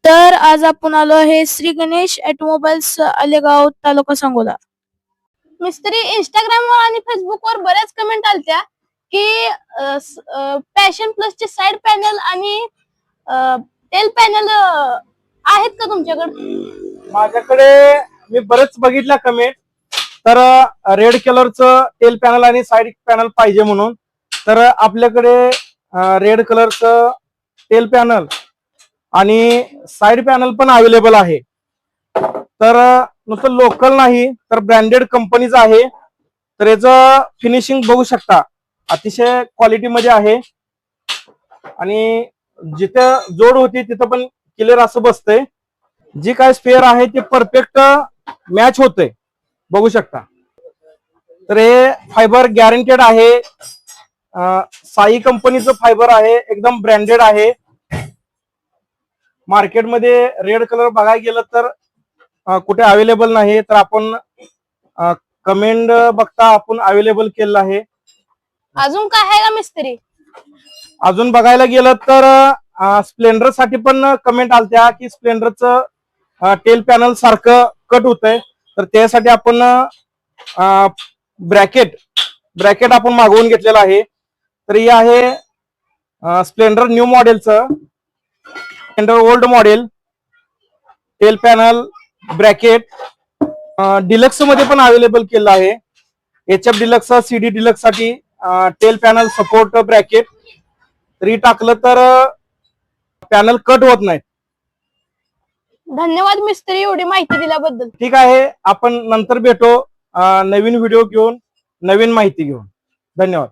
तर आज आपण आलो आहे श्री गणेश ऑटोमोबाईल्स आलेगाव तालुका सांगोला. मिस्त्री इंस्टाग्राम वर आणि फेसबुक वर बऱ्याच कमेंट आलत्या की पॅशन प्लस चे साइड पॅनल आणि टेल पॅनल आहेत का तुमच्याकडे? माझ्याकडे मी बरेच बघितल्या कमेंट. तर रेड कलरचं टेल पॅनल आणि साइड पॅनल पाहिजे म्हणून. तर आपल्याकडे रेड कलरचं टेल पॅनल आणि साइड पॅनल पण अवेलेबल आहे. तर नुसतं लोकल नाही तर ब्रँडेड कंपनीचं आहे. तर याचं फिनिशिंग बघू शकता, अतिशय क्वालिटी मध्ये आहे आणि जिथे जोड होती तिथं पण क्लिअर असं बसतंय. जी काय स्पेअर आहे ते परफेक्ट मॅच होतंय, बघू शकता. तर हे फायबर गॅरंटेड आहे. साई कंपनीचं फायबर आहे, एकदम ब्रँडेड आहे. मार्केटमध्ये रेड कलर बघायला गेलं तर कुठे अवेलेबल नाही. तर आपण कमेंट बघता आपण अवेलेबल केलेलं आहे. अजून काय आहे का मिस्त्री? अजून बघायला गेलं तर स्प्लेंडर साठी पण कमेंट आलत्या की स्प्लेंडरचं टेल पॅनल सारखं कट होतंय. तर त्यासाठी आपण ब्रॅकेट आपण मागवून घेतलेलं आहे. तर हे आहे स्प्लेंडर न्यू मॉडेलचं, Splendor old model tail panel bracket Deluxe मध्ये पण अवेलेबल केलं आहे. HF डिलक्स, CD डिलक्स साठी टेल पॅनल सपोर्ट ब्रॅकेट तरी टाकलं तर पॅनल कट होत नाही. धन्यवाद मिस्त्री एवढी माहिती दिल्याबद्दल. ठीक आहे, आपण नंतर भेटू नवीन व्हिडिओ घेऊन, नवीन माहिती घेऊन. धन्यवाद.